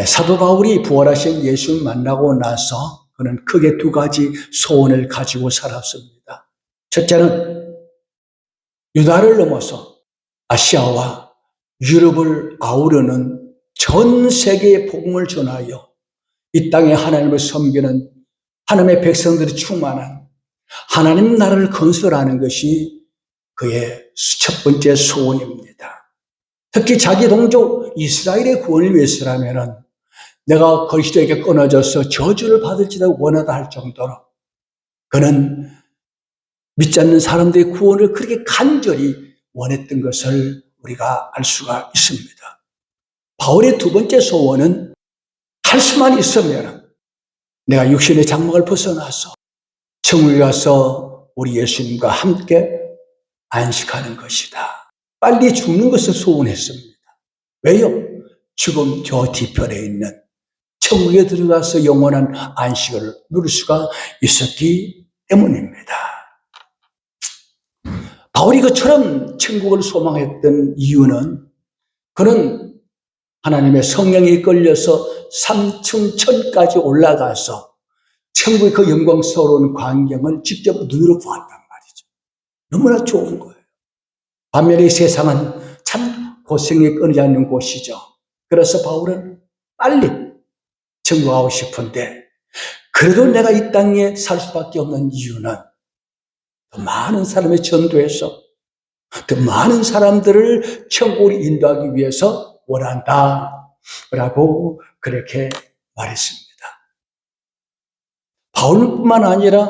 사도 바울이 부활하신 예수를 만나고 나서 그는 크게 두 가지 소원을 가지고 살았습니다. 첫째는 유다를 넘어서 아시아와 유럽을 아우르는 전 세계의 복음을 전하여 이 땅에 하나님을 섬기는 하나님의 백성들이 충만한 하나님 나라를 건설하는 것이 그의 첫 번째 소원입니다. 특히 자기 동족 이스라엘의 구원을 위해서라면 내가 그리스도에게 끊어져서 저주를 받을지도 원하다 할 정도로 그는 믿지 않는 사람들의 구원을 그렇게 간절히 원했던 것을 우리가 알 수가 있습니다. 바울의 두 번째 소원은 할 수만 있으면 내가 육신의 장막을 벗어나서 천국에 가서 우리 예수님과 함께 안식하는 것이다. 빨리 죽는 것을 소원했습니다. 왜요? 죽음 저 뒤편에 있는 천국에 들어가서 영원한 안식을 누릴 수가 있었기 때문입니다. 바울이 그처럼 천국을 소망했던 이유는 그는 하나님의 성령에 이끌려서 3층 천까지 올라가서 천국의 그 영광스러운 광경을 직접 눈으로 보았단 말이죠. 너무나 좋은 거예요. 반면에 이 세상은 참 고생이 끊이지 않는 곳이죠. 그래서 바울은 빨리 천국 가고 싶은데 그래도 내가 이 땅에 살 수밖에 없는 이유는 더 많은 사람의 전도해서 더 많은 사람들을 천국으로 인도하기 위해서 원한다 라고 그렇게 말했습니다. 바울뿐만 아니라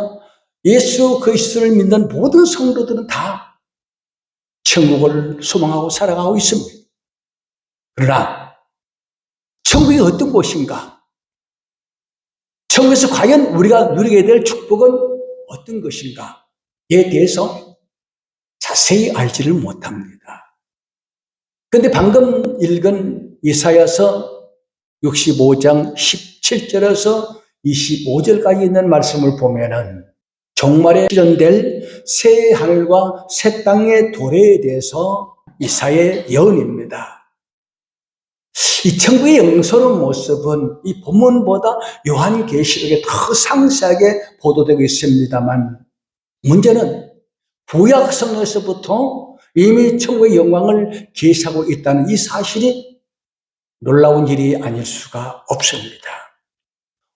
예수 그리스도를 믿는 모든 성도들은 다 천국을 소망하고 살아가고 있습니다. 그러나 천국이 어떤 곳인가? 천국에서 과연 우리가 누리게 될 축복은 어떤 것인가에 대해서 자세히 알지를 못합니다. 그런데 방금 읽은 이사야서 65장 17절에서 25절까지 있는 말씀을 보면은 종말에 실현될 새 하늘과 새 땅의 도래에 대해서 이사야의 예언입니다. 이 천국의 영성스러운 모습은 이 본문보다 요한계시록에 더 상세하게 보도되고 있습니다만 문제는 구약 성경에서부터 이미 천국의 영광을 계시하고 있다는 이 사실이 놀라운 일이 아닐 수가 없습니다.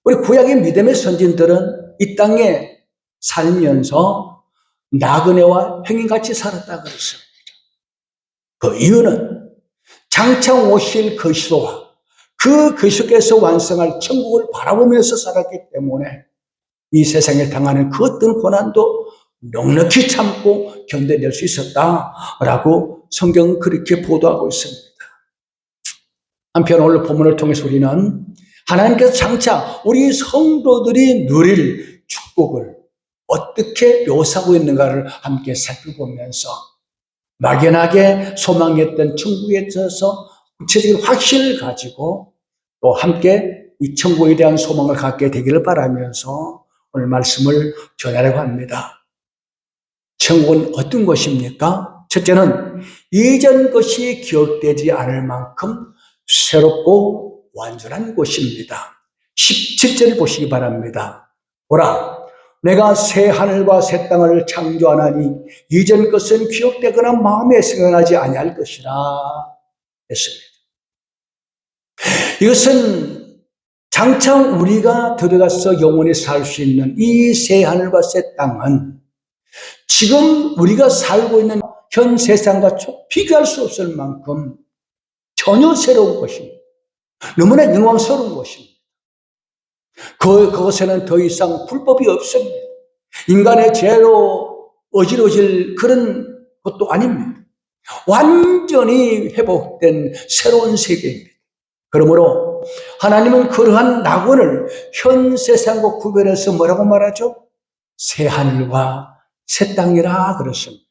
우리 구약의 믿음의 선진들은 이 땅에 살면서 나그네와 행인같이 살았다고 그랬습니다. 그 이유는 장차 오실 그리스도와 그 그리스도께서 완성할 천국을 바라보면서 살았기 때문에 이 세상에 당하는 그 어떤 고난도 넉넉히 참고 견뎌낼 수 있었다라고 성경은 그렇게 보도하고 있습니다. 한편 오늘 본문을 통해서 우리는 하나님께서 장차 우리 성도들이 누릴 축복을 어떻게 묘사하고 있는가를 함께 살펴보면서 막연하게 소망했던 천국에 있어서 구체적인 확신을 가지고 또 함께 이 천국에 대한 소망을 갖게 되기를 바라면서 오늘 말씀을 전하려고 합니다. 천국은 어떤 것입니까? 첫째는 이전 것이 기억되지 않을 만큼 새롭고 완전한 곳입니다. 17절을 보시기 바랍니다. 보라, 내가 새 하늘과 새 땅을 창조하나니 이전 것은 기억되거나 마음에 생각나지 아니할 것이라 했습니다. 이것은 장차 우리가 들어가서 영원히 살 수 있는 이 새 하늘과 새 땅은 지금 우리가 살고 있는 현 세상과 비교할 수 없을 만큼 전혀 새로운 것입니다. 너무나 영광스러운 것입니다. 그것에는 더 이상 불법이 없습니다. 인간의 죄로 어질어질 그런 것도 아닙니다. 완전히 회복된 새로운 세계입니다. 그러므로 하나님은 그러한 낙원을 현 세상과 구별해서 뭐라고 말하죠? 새 하늘과 새 땅이라 그렇습니다.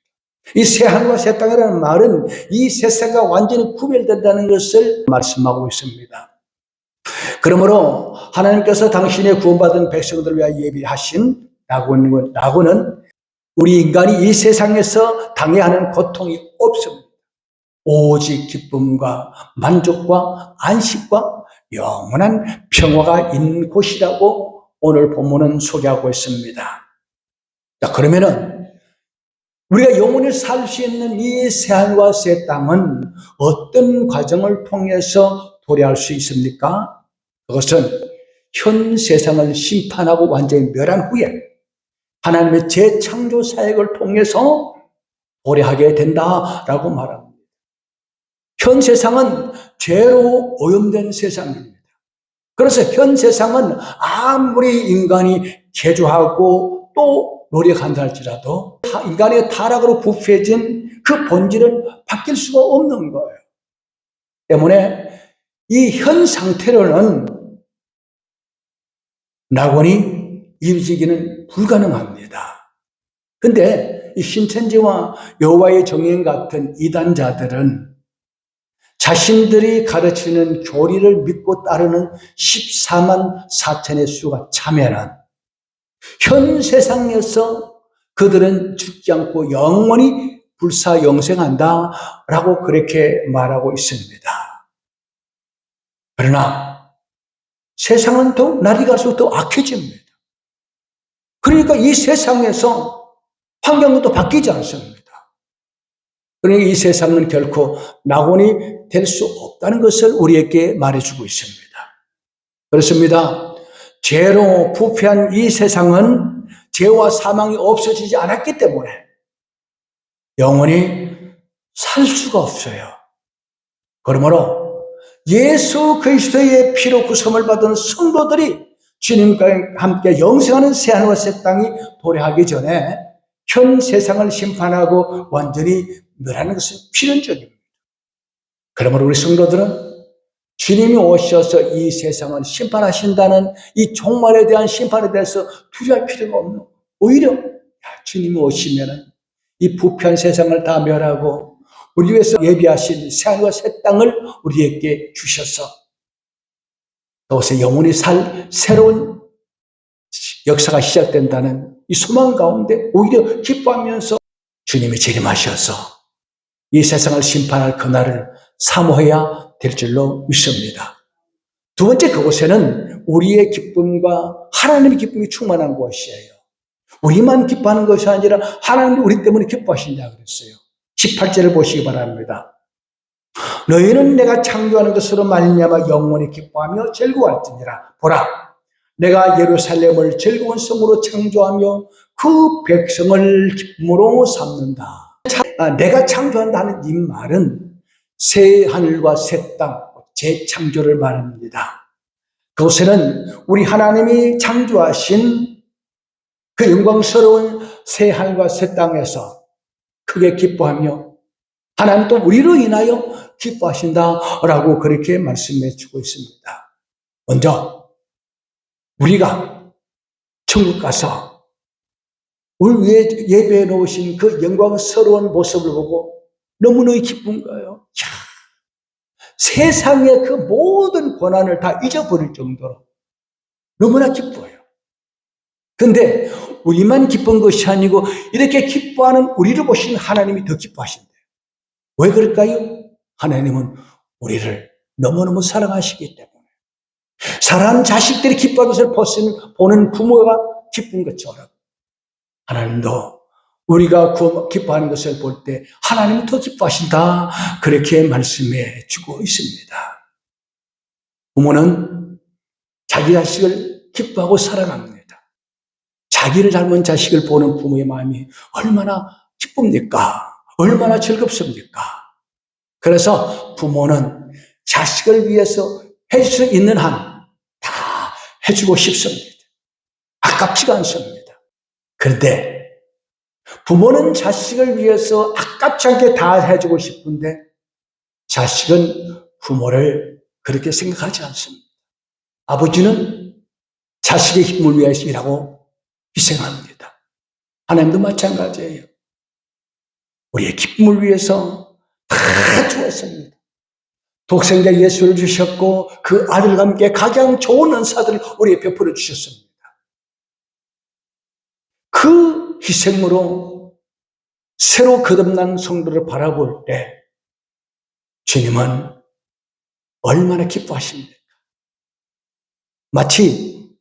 이 새 하늘과 새 땅이라는 말은 이 세상과 완전히 구별된다는 것을 말씀하고 있습니다. 그러므로 하나님께서 당신의 구원받은 백성들을 위하여 예비하신 낙원은 우리 인간이 이 세상에서 당해야 하는 고통이 없습니다. 오직 기쁨과 만족과 안식과 영원한 평화가 있는 곳이라고 오늘 본문은 소개하고 있습니다. 자, 그러면은 우리가 영원히 살 수 있는 이 새하늘과 새 땅은 어떤 과정을 통해서 도래할 수 있습니까? 그것은 현 세상을 심판하고 완전히 멸한 후에 하나님의 재창조 사역을 통해서 도래하게 된다라고 말합니다. 현 세상은 죄로 오염된 세상입니다. 그래서 현 세상은 아무리 인간이 개조하고 또 노력한다 할지라도 인간의 타락으로 부패해진 그 본질은 바뀔 수가 없는 거예요. 때문에 이 현 상태로는 낙원이 이루어지기는 불가능합니다. 근데 이 신천지와 여호와의 정인 같은 이단자들은 자신들이 가르치는 교리를 믿고 따르는 14만 4천의 수가 참여한 현 세상에서 그들은 죽지 않고 영원히 불사영생한다라고 그렇게 말하고 있습니다. 그러나 세상은 더 날이 갈수록 더 악해집니다. 그러니까 이 세상에서 환경도 바뀌지 않습니다. 그러니까 이 세상은 결코 낙원이 될 수 없다는 것을 우리에게 말해주고 있습니다. 그렇습니다. 죄로 부패한 이 세상은 죄와 사망이 없어지지 않았기 때문에 영원히 살 수가 없어요. 그러므로 예수 그리스도의 피로 구속을 받은 성도들이 주님과 함께 영생하는 새하늘과 새 땅이 도래하기 전에 현 세상을 심판하고 완전히 멸하는 것은 필연적입니다. 그러므로 우리 성도들은 주님이 오셔서 이 세상을 심판하신다는 이 종말에 대한 심판에 대해서 두려워할 필요가 없는, 오히려 주님이 오시면 이 부패한 세상을 다 멸하고 우리 위해서 예비하신 새하늘과 새 땅을 우리에게 주셔서 그것에 영원히 살 새로운 역사가 시작된다는 이 소망 가운데 오히려 기뻐하면서 주님이 재림하셔서 이 세상을 심판할 그날을 사모해야 될 줄로 믿습니다. 두 번째, 그곳에는 우리의 기쁨과 하나님의 기쁨이 충만한 곳이에요. 우리만 기뻐하는 것이 아니라 하나님이 우리 때문에 기뻐하신다 그랬어요. 18절을 보시기 바랍니다. 너희는 내가 창조하는 것으로 말미암아 영원히 기뻐하며 즐거워할지니라. 보라, 내가 예루살렘을 즐거운 성으로 창조하며 그 백성을 기쁨으로 삼는다. 내가 창조한다는 이 말은 새 하늘과 새 땅, 재창조를 말합니다. 그곳에는 우리 하나님이 창조하신 그 영광스러운 새 하늘과 새 땅에서 크게 기뻐하며 하나님 또 우리로 인하여 기뻐하신다라고 그렇게 말씀해 주고 있습니다. 먼저 우리가 천국 가서 우리 위해 예배해 놓으신 그 영광스러운 모습을 보고 너무너무 기쁜 거예요. 세상의 그 모든 고난을 다 잊어버릴 정도로 너무나 기뻐요. 그런데 우리만 기쁜 것이 아니고 이렇게 기뻐하는 우리를 보시는 하나님이 더 기뻐하신대요. 왜 그럴까요? 하나님은 우리를 너무너무 사랑하시기 때문에. 사랑하는 자식들이 기뻐하는 것을 보는 부모가 기쁜 것처럼 하나님도 우리가 기뻐하는 것을 볼 때 하나님은 더 기뻐하신다. 그렇게 말씀해 주고 있습니다. 부모는 자기 자식을 기뻐하고 사랑합니다. 자기를 닮은 자식을 보는 부모의 마음이 얼마나 기쁩니까? 얼마나 즐겁습니까? 그래서 부모는 자식을 위해서 해줄 수 있는 한 다 해주고 싶습니다. 아깝지가 않습니다. 그런데 부모는 자식을 위해서 아깝지 않게 다 해주고 싶은데 자식은 부모를 그렇게 생각하지 않습니다. 아버지는 자식의 힘을 위해서 일하고 희생합니다. 하나님도 마찬가지예요. 우리의 기쁨을 위해서 다 주었습니다. 독생자 예수를 주셨고 그 아들과 함께 가장 좋은 은사들을 우리에게 베풀어 주셨습니다. 그 희생으로 새로 거듭난 성도를 바라볼 때 주님은 얼마나 기뻐하십니까? 마치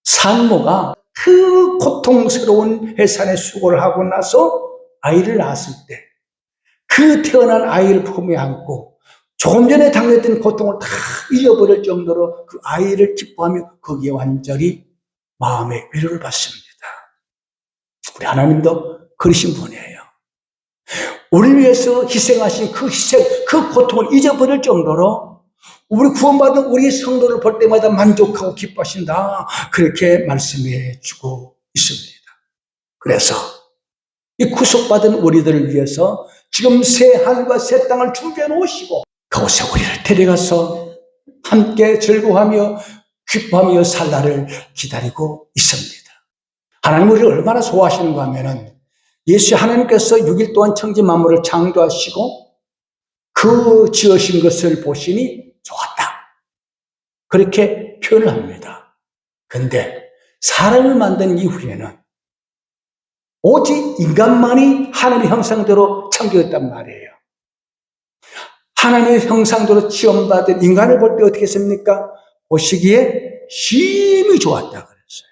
산모가 그 고통스러운 해산의 수고를 하고 나서 아이를 낳았을 때 그 태어난 아이를 품에 안고 조금 전에 당했던 고통을 다 잊어버릴 정도로 그 아이를 기뻐하며 거기에 완전히 마음의 위로를 받습니다. 우리 하나님도 그러신 분이에요. 우리를 위해서 희생하신 그 희생, 그 고통을 잊어버릴 정도로 우리 구원받은 우리 성도를 볼 때마다 만족하고 기뻐하신다. 그렇게 말씀해 주고 있습니다. 그래서 이 구속받은 우리들을 위해서 지금 새 하늘과 새 땅을 준비해 놓으시고 그곳에 우리를 데려가서 함께 즐거워하며 기뻐하며 살 날을 기다리고 있습니다. 하나님 우리를 얼마나 소화하시는가 하면은 예수 하나님께서 6일 동안 천지 만물을 창조하시고 그 지으신 것을 보시니 좋았다. 그렇게 표현을 합니다. 근데 사람을 만든 이후에는 오직 인간만이 하나님의 형상대로 창조했단 말이에요. 하나님의 형상대로 지음받은 인간을 볼 때 어떻게 했습니까? 보시기에 심히 좋았다 그랬어요.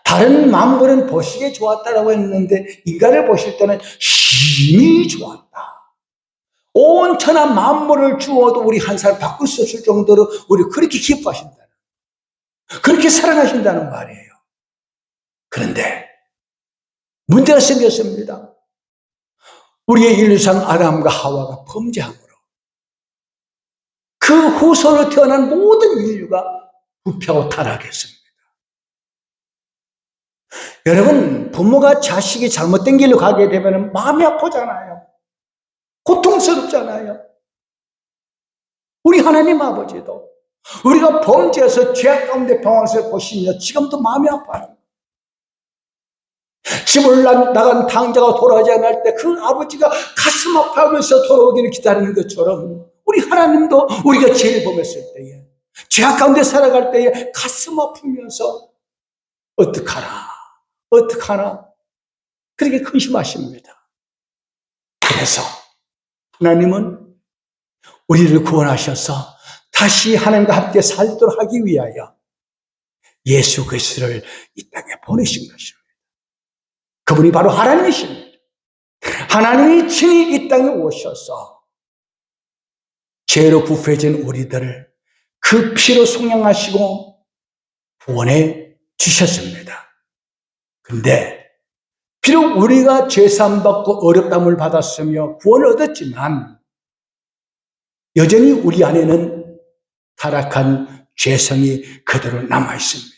다른 만물은 보시기에 좋았다라고 했는데 인간을 보실 때는 심히 좋았다. 온 천하 만물을 주어도 우리 한 사람 바꿀 수 없을 정도로 우리 그렇게 기뻐하신다는, 그렇게 사랑하신다는 말이에요. 그런데 문제가 생겼습니다. 우리의 인류상 아담과 하와가 범죄함으로 그 후손으로 태어난 모든 인류가 부패하고 타락했습니다. 여러분, 부모가 자식이 잘못된 길로 가게 되면 마음이 아프잖아요. 고통스럽잖아요. 우리 하나님 아버지도 우리가 범죄해서 죄악 가운데 방황해서 보시며 지금도 마음이 아파요. 집을 나간 당자가 돌아오지 않을 때 그 아버지가 가슴 아파하면서 돌아오기를 기다리는 것처럼 우리 하나님도 우리가 죄를 범했을 때에 죄악 가운데 살아갈 때에 가슴 아프면서 어떡하나 그렇게 근심하십니다. 그래서 하나님은 우리를 구원하셔서 다시 하나님과 함께 살도록 하기 위하여 예수 그리스도를 이 땅에 보내신 것입니다. 그분이 바로 하나님이십니다. 하나님이 친히 이 땅에 오셔서 죄로 부패해진 우리들을 그 피로 속량하시고 구원해 주셨습니다. 근데 비록 우리가 죄사함받고 어렵담을 받았으며 구원을 얻었지만 여전히 우리 안에는 타락한 죄성이 그대로 남아있습니다.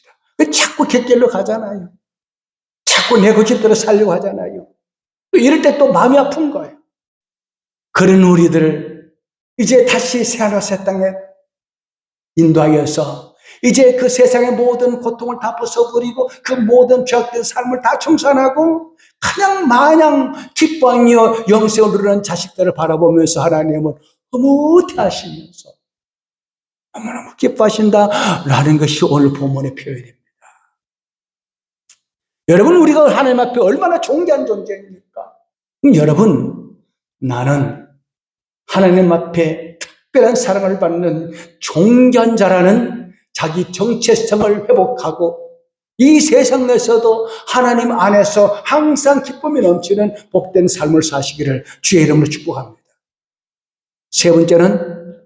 자꾸 객길로 가잖아요. 자꾸 내 고집대로 살려고 하잖아요. 이럴 때 또 마음이 아픈 거예요. 그런 우리들을 이제 다시 새하늘과 새 땅에 인도하여서 이제 그 세상의 모든 고통을 다 벗어버리고 그 모든 죄악된 삶을 다 청산하고 그냥 마냥 기뻐하며 영생을 누리는 자식들을 바라보면서 하나님은 흐뭇해하시면서 너무너무 기뻐하신다라는 것이 오늘 본문의 표현입니다. 여러분, 우리가 하나님 앞에 얼마나 존귀한 존재입니까? 여러분, 나는 하나님 앞에 특별한 사랑을 받는 존귀한 자라는 자기 정체성을 회복하고 이 세상에서도 하나님 안에서 항상 기쁨이 넘치는 복된 삶을 사시기를 주의 이름으로 축복합니다. 세 번째는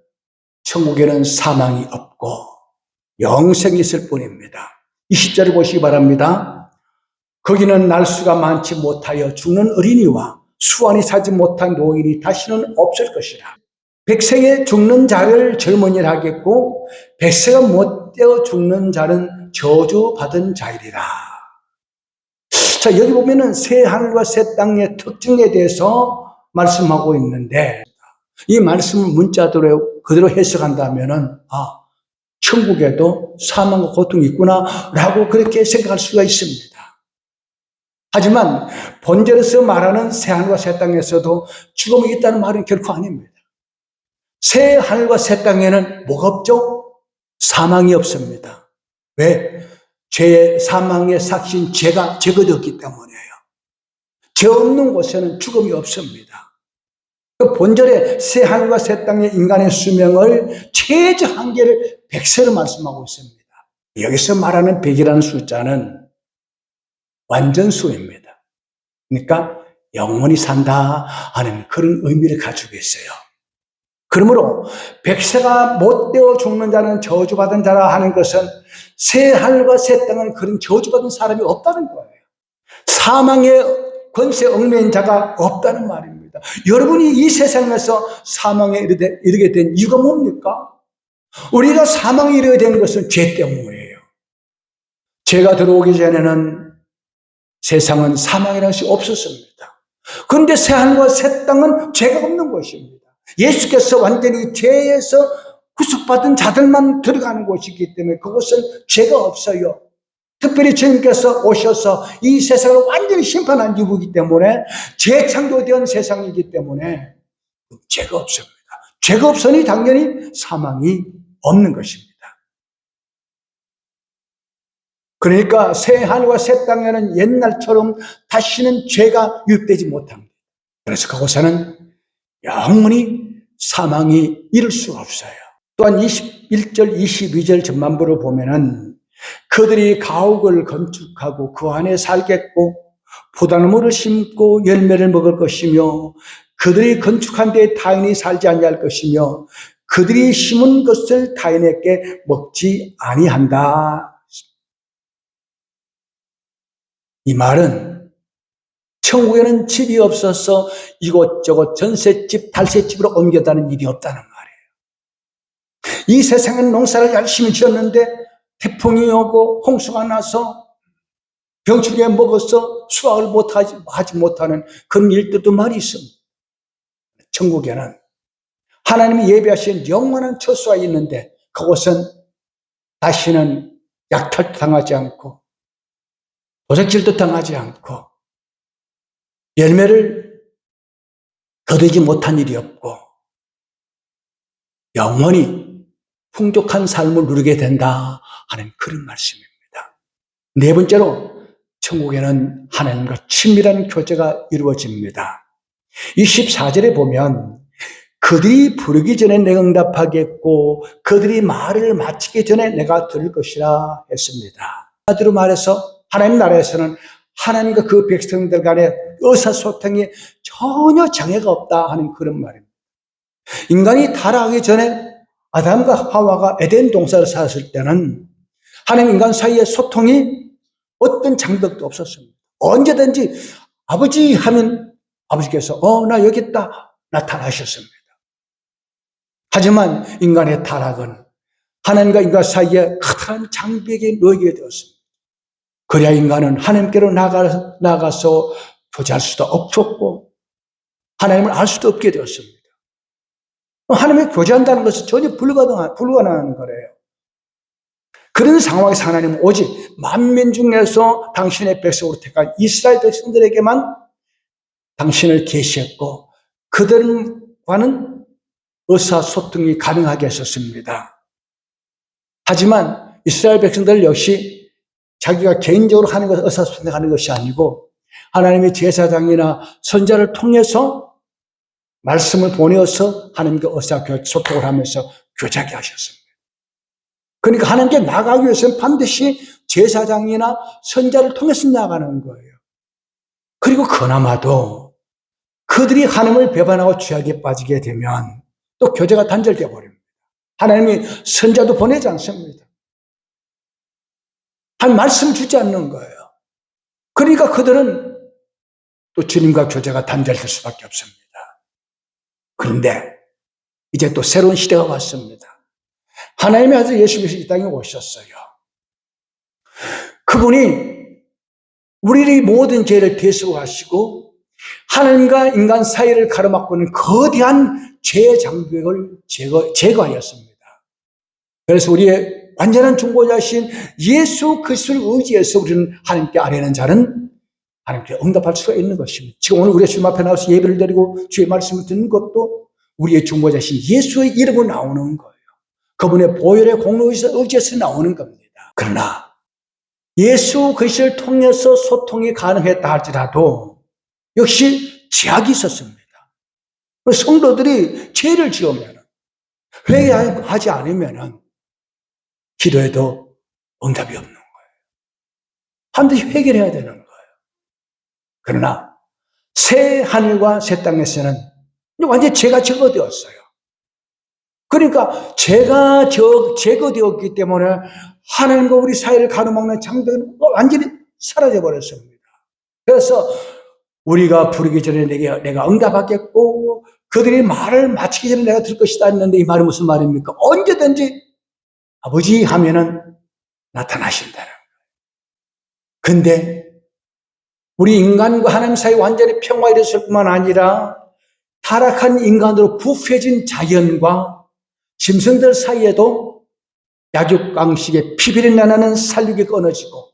천국에는 사망이 없고 영생이 있을 뿐입니다. 20절을 보시기 바랍니다. 거기는 날수가 많지 못하여 죽는 어린이와 수완이 사지 못한 노인이 다시는 없을 것이라. 백세에 죽는 자를 젊은이라 하겠고 백세가 못되어 죽는 자는 저주받은 자이리라. 자, 여기 보면은 새 하늘과 새 땅의 특징에 대해서 말씀하고 있는데 이 말씀을 문자대로 그대로 해석한다면은 천국에도 사망과 고통이 있구나라고 그렇게 생각할 수가 있습니다. 하지만 본절에서 말하는 새 하늘과 새 땅에서도 죽음이 있다는 말은 결코 아닙니다. 새 하늘과 새 땅에는 뭐가 없죠? 사망이 없습니다. 왜? 죄의 사망의 삭신 죄가 제거되었기 때문이에요. 죄 없는 곳에는 죽음이 없습니다. 그 본절의 새 하늘과 새 땅의 인간의 수명을 최저 한계를 100세로 말씀하고 있습니다. 여기서 말하는 100이라는 숫자는 완전수입니다. 그러니까 영원히 산다 하는 그런 의미를 가지고 있어요. 그러므로 100세가 못 되어 죽는 자는 저주받은 자라 하는 것은 새 하늘과 새 땅은 그런 저주받은 사람이 없다는 거예요. 사망의 권세 얽매인 자가 없다는 말입니다. 여러분이 이 세상에서 사망에 이르게 된 이유가 뭡니까? 우리가 사망에 이르게 된 것은 죄 때문이에요. 죄가 들어오기 전에는 세상은 사망이라는 것이 없었습니다. 그런데 새 하늘과 새 땅은 죄가 없는 것입니다. 예수께서 완전히 죄에서 구속받은 자들만 들어가는 곳이기 때문에 그곳은 죄가 없어요. 특별히 주님께서 오셔서 이 세상을 완전히 심판한 이유이기 때문에 재창조된 세상이기 때문에 죄가 없습니다. 죄가 없으니 당연히 사망이 없는 것입니다. 그러니까 새 하늘과 새 땅에는 옛날처럼 다시는 죄가 유입되지 못합니다. 그래서 그곳에는 영원히 사망이 이를 수가 없어요. 또한 21절, 22절 전반부를 보면은 그들이 가옥을 건축하고 그 안에 살겠고 포도나무를 심고 열매를 먹을 것이며 그들이 건축한 데에 타인이 살지 아니할 것이며 그들이 심은 것을 타인에게 먹지 아니한다. 이 말은 천국에는 집이 없어서 이곳저곳 전셋집, 달셋집으로 옮겨다는 일이 없다는 말이에요. 이 세상은 농사를 열심히 지었는데 태풍이 오고 홍수가 나서 병충해 먹어서 수확을 하지 못하는 그런 일들도 많이 있습니다. 천국에는 하나님이 예비하신 영원한 처소가 있는데 그곳은 다시는 약탈도 당하지 않고 도적질도 당하지 않고 열매를 거두지 못한 일이 없고 영원히 풍족한 삶을 누리게 된다 하는 그런 말씀입니다. 네 번째로 천국에는 하나님과 친밀한 교제가 이루어집니다. 24절에 보면 그들이 부르기 전에 내가 응답하겠고 그들이 말을 마치기 전에 내가 들을 것이라 했습니다. 한마디로 말해서 하나님 나라에서는 하나님과 그 백성들 간의 의사소통이 전혀 장애가 없다 하는 그런 말입니다. 인간이 타락하기 전에 아담과 하와가 에덴 동산을 살았을 때는 하나님 인간 사이의 소통이 어떤 장벽도 없었습니다. 언제든지 아버지 하면 아버지께서 나 여기 있다 나타나셨습니다. 하지만 인간의 타락은 하나님과 인간 사이에 커다란 장벽이 놓이게 되었습니다. 그래야 인간은 하나님께로 나가서 교제할 수도 없었고 하나님을 알 수도 없게 되었습니다. 하나님을 교제한다는 것은 전혀 불가능한 거래요. 그런 상황에서 하나님은 오직 만민 중에서 당신의 백성으로 택한 이스라엘 백성들에게만 당신을 계시했고 그들과는 의사소통이 가능하게 했었습니다. 하지만 이스라엘 백성들 역시 자기가 개인적으로 하는 것을 의사소통하는 것이 아니고 하나님의 제사장이나 선자를 통해서 말씀을 보내어서 하나님과 의사소통을 하면서 교제하게 하셨습니다. 그러니까 하나님께 나가기 위해서는 반드시 제사장이나 선자를 통해서 나가는 거예요. 그리고 그나마도 그들이 하나님을 배반하고 죄악에 빠지게 되면 또 교제가 단절되어 버립니다. 하나님이 선자도 보내지 않습니다. 한 말씀 주지 않는 거예요. 그러니까 그들은 또 주님과 교제가 단절될 수밖에 없습니다. 그런데 이제 또 새로운 시대가 왔습니다. 하나님의 아들 예수께서 이 땅에 오셨어요. 그분이 우리의 모든 죄를 대속하시고 하나님과 인간 사이를 가로막고 있는 거대한 죄의 장벽을 제거하였습니다. 그래서 우리의 완전한 중보자신 예수 그리스도를 의지해서 우리는 하나님께 아뢰는 자는 하나님께 응답할 수가 있는 것입니다. 지금 오늘 우리가 주님 앞에 나와서 예배를 드리고 주의 말씀을 듣는 것도 우리의 중보자신 예수의 이름으로 나오는 거예요. 그분의 보혈의 공로에 의지해서 나오는 겁니다. 그러나 예수 그리스도를 통해서 소통이 가능했다 할지라도 역시 제약이 있었습니다. 성도들이 죄를 지으면, 회개하지 않으면 기도해도 응답이 없는 거예요. 반드시 회개를 해야 되는 거예요. 그러나 새 하늘과 새 땅에서는 완전히 죄가 제거되었어요. 그러니까 죄가 제거되었기 때문에 하나님과 우리 사이를 가로막는 장벽은 완전히 사라져 버렸습니다. 그래서 우리가 부르기 전에 내가 응답하겠고 그들이 말을 마치기 전에 내가 들 것이다 했는데, 이 말이 무슨 말입니까? 언제든지 아버지 하면은 나타나신다는 거예요. 근데 우리 인간과 하나님 사이 완전히 평화가 이랬을 뿐만 아니라 타락한 인간으로 부패진 자연과 짐승들 사이에도 약육강식의 피비린내 나는 살육이 끊어지고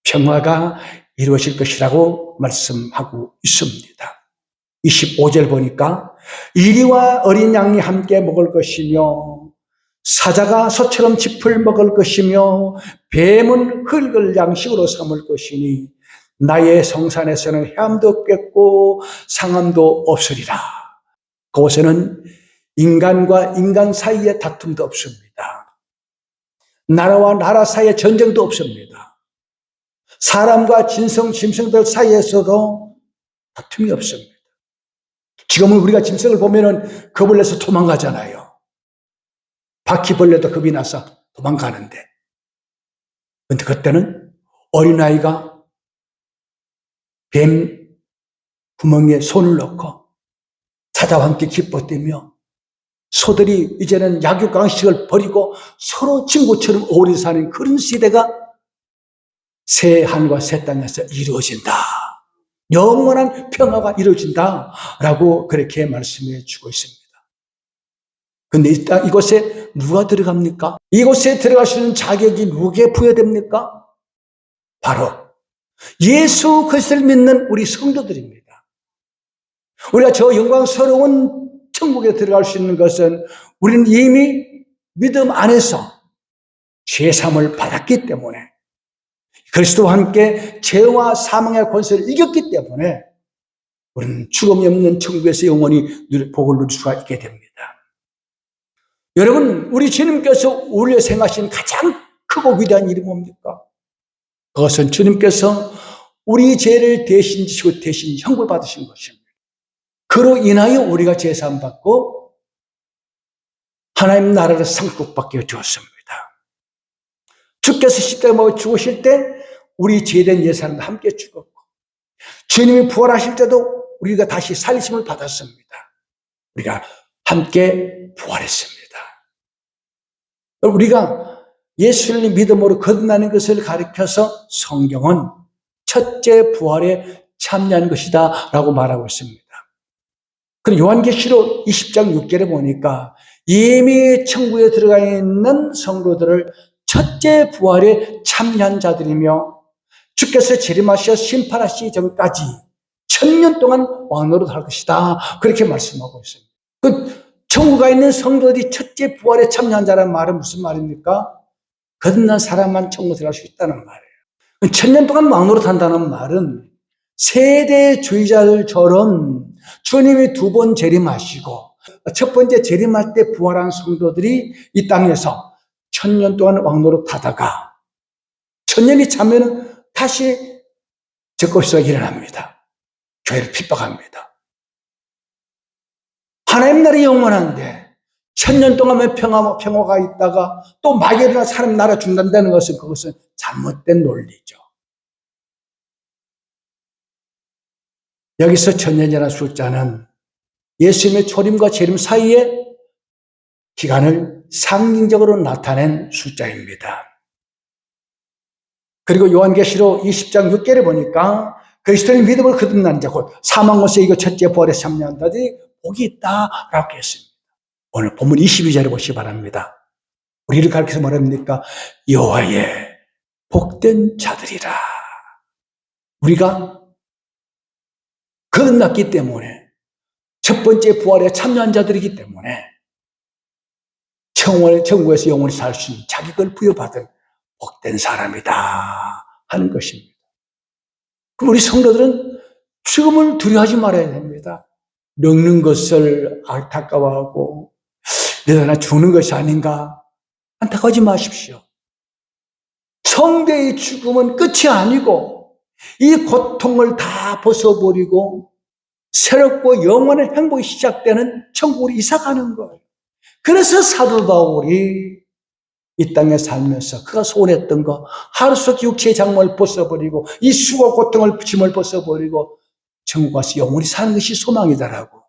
평화가 이루어질 것이라고 말씀하고 있습니다. 25절 보니까 이리와 어린 양이 함께 먹을 것이며 사자가 소처럼 짚을 먹을 것이며 뱀은 흙을 양식으로 삼을 것이니 나의 성산에서는 해함도 없겠고 상함도 없으리라. 그곳에는 인간과 인간 사이에 다툼도 없습니다. 나라와 나라 사이에 전쟁도 없습니다. 사람과 짐승들 사이에서도 다툼이 없습니다. 지금은 우리가 짐승을 보면은 겁을 내서 도망가잖아요. 바퀴벌레도 겁이 나서 도망가는데, 근데 그때는 어린아이가 뱀 구멍에 손을 넣고 사자와 함께 기뻐뛰며 소들이 이제는 약육강식을 버리고 서로 친구처럼 오래 사는 그런 시대가 새 하늘과 새 땅에서 이루어진다. 영원한 평화가 이루어진다라고 그렇게 말씀해 주고 있습니다. 근데 이곳에 누가 들어갑니까? 이곳에 들어갈 수 있는 자격이 누구에게 부여됩니까? 바로 예수 그리스도를 믿는 우리 성도들입니다. 우리가 저 영광스러운 천국에 들어갈 수 있는 것은 우리는 이미 믿음 안에서 죄사함을 받았기 때문에, 그리스도와 함께 죄와 사망의 권세를 이겼기 때문에 우리는 죽음이 없는 천국에서 영원히 복을 누릴 수가 있게 됩니다. 여러분, 우리 주님께서 우리에 생하신 가장 크고 위대한 일이 뭡니까? 그것은 주님께서 우리 죄를 대신 지시고 대신 형벌 받으신 것입니다. 그로 인하여 우리가 죄사함 받고 하나님 나라를 상속받게 되었습니다. 주께서 십자가에 죽으실 때 우리 죄된 옛사람과 함께 죽었고, 주님이 부활하실 때도 우리가 다시 살리심을 받았습니다. 우리가 함께 부활했습니다. 우리가 예수를 믿음으로 거듭나는 것을 가리켜서 성경은 첫째 부활에 참여한 것이다 라고 말하고 있습니다. 그리고 요한계시록 20장 6절에 보니까 이미 천국에 들어가 있는 성도들을 첫째 부활에 참여한 자들이며 주께서 재림하셔 심판하시기 전까지 1000년 동안 왕노릇 할 것이다, 그렇게 말씀하고 있습니다. 그 천국에 있는 성도들이 첫째 부활에 참여한 자라는 말은 무슨 말입니까? 거듭난 사람만 천국에 들어갈 수 있다는 말이에요. 1000년 동안 왕노릇 한다는 말은 세대주의자들처럼 주님이 두 번 재림하시고 첫 번째 재림할 때 부활한 성도들이 이 땅에서 1000년 동안 왕노릇 하다가 1000년이 차면 다시 적그리스도가 일어납니다. 교회를 핍박합니다. 하나님 나라가 영원한데 1000년 동안의 평화가 있다가 또 마귀가 사람 나라 죽는다는 것은 그것은 잘못된 논리죠. 여기서 1000년이라는 숫자는 예수님의 초림과 재림 사이의 기간을 상징적으로 나타낸 숫자입니다. 그리고 요한계시록 20장 6절에 보니까 그리스도의 믿음을 거듭난 자, 곧 사망 것에 이거 첫째 부활에 참여한다더니 복이 있다라고 했습니다. 오늘 본문 22절에 보시기 바랍니다. 우리를 가르쳐서 말합니까? 여호와의 복된 자들이라. 우리가 거듭났기 때문에, 첫 번째 부활에 참여한 자들이기 때문에 천국에서 영원히 살 수 있는 자격을 부여받은 복된 사람이다 하는 것입니다. 그럼 우리 성도들은 죽음을 두려워하지 말아야 됩니다. 늙는 것을 안타까워하고 내가 죽는 것이 아닌가 안타까워하지 마십시오. 성대의 죽음은 끝이 아니고 이 고통을 다 벗어버리고 새롭고 영원한 행복이 시작되는 천국으로 이사가는 거예요. 그래서 사도 바울이 이 땅에 살면서 그가 소원했던 거 하루속 육체의 장막을 벗어버리고 이 수고 고통을 짐을 벗어버리고 천국 가서 영원히 사는 것이 소망이다라고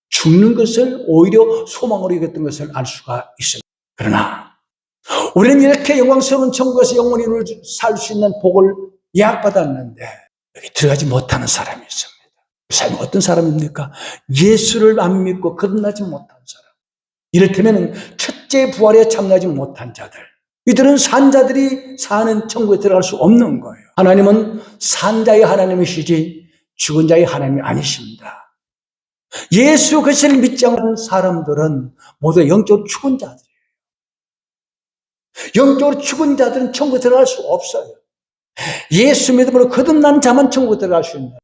죽는 것을 오히려 소망으로 여겼던 것을 알 수가 있습니다. 그러나 우리는 이렇게 영광스러운 천국에서 영원히 살 수 있는 복을 예약받았는데 여기 들어가지 못하는 사람이 있습니다. 그 사람이 어떤 사람입니까? 예수를 안 믿고 거듭나지 못한 사람. 이를테면 첫째 부활에 참여하지 못한 자들. 이들은 산자들이 사는 천국에 들어갈 수 없는 거예요. 하나님은 산자의 하나님이시지 죽은 자의 하나님이 아니십니다. 예수 그리스도를 믿지 않는 사람들은 모두 영적으로 죽은 자들이에요. 영적으로 죽은 자들은 천국에 들어갈 수 없어요. 예수 믿음으로 거듭난 자만 천국에 들어갈 수 있는 거예요.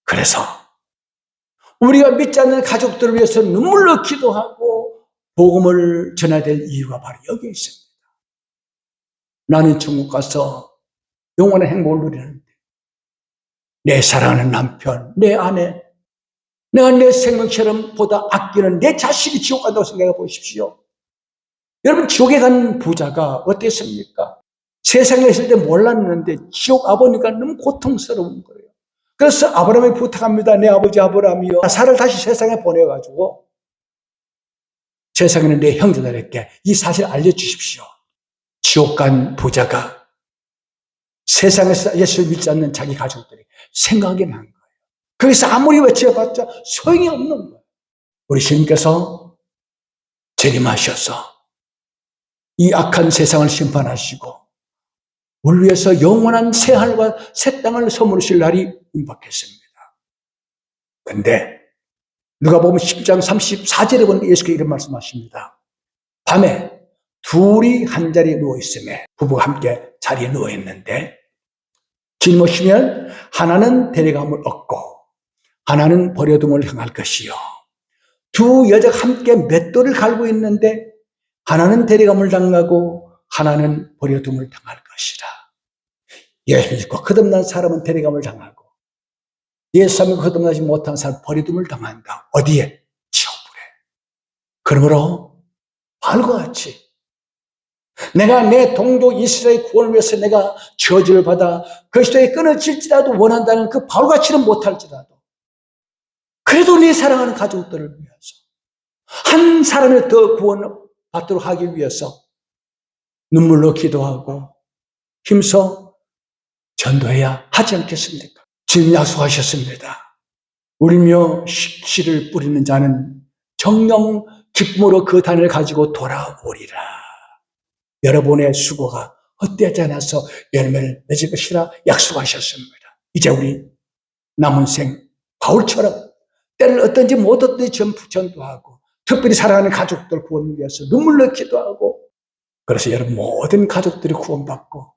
그래서 우리가 믿지 않는 가족들을 위해서 눈물로 기도하고 복음을 전해야 될 이유가 바로 여기 있습니다. 나는 천국 가서 영원한 행복을 누리는데 내 사랑하는 남편, 내 아내, 내가 내 생명처럼 보다 아끼는 내 자식이 지옥 간다고 생각해 보십시오. 여러분, 지옥에 간 부자가 어땠습니까? 세상에 있을 때 몰랐는데 지옥 와보니까 너무 고통스러운 거예요. 그래서 아브라함이 부탁합니다. 내 아버지 아브라함이요, 나사를 다시 세상에 보내가지고 세상에는 내 형제들에게 이 사실을 알려주십시오. 지옥 간 부자가 세상에서 예수를 믿지 않는 자기 가족들이 생각이 난 거예요. 거기서 아무리 외쳐봤자 소용이 없는 거예요. 우리 주님께서 재림하셔서 이 악한 세상을 심판하시고 우리 위해서 영원한 새 하늘과 새 땅을 선물하실 날이 임박했습니다. 그런데 누가복음 10장 34절에 보니까 예수께서 이런 말씀하십니다. 밤에 둘이 한 자리에 누워있으며 부부가 함께 자리에 누워있는데 짊어지면 하나는 데려감을 얻고 하나는 버려둠을 향할 것이요, 두 여자가 함께 맷돌을 갈고 있는데 하나는 데려감을 당하고 하나는 버려둠을 당할 것이라. 예수 믿고 거듭난 사람은 데려감을 당하고 예수 믿고 거듭나지 못한 사람은 버려둠을 당한다. 어디에? 지옥불에. 그러므로 바울과 같이 내가 내 동족 이스라엘 구원을 위해서 내가 저주를 받아 그리스도에 끊어질지라도 원한다는 그 바울같이는 못할지라도 그래도 내 사랑하는 가족들을 위해서 한 사람을 더 구원받도록 하기 위해서 눈물로 기도하고 힘써 전도해야 하지 않겠습니까? 주님 약속하셨습니다. 울며 씨를 뿌리는 자는 정령 기쁨으로 그 단을 가지고 돌아오리라. 여러분의 수고가 헛되지 않아서 열매를 맺을 것이라 약속하셨습니다. 이제 우리 남은 생 바울처럼 때를 어떤지 못 어떤지 전도하고 특별히 사랑하는 가족들 구원을 위해서 눈물로 기도하고, 그래서 여러분 모든 가족들이 구원받고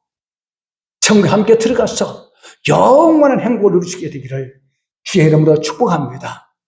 천국에 함께 들어가서 영원한 행복을 누리시게 되기를 주의 이름으로 축복합니다.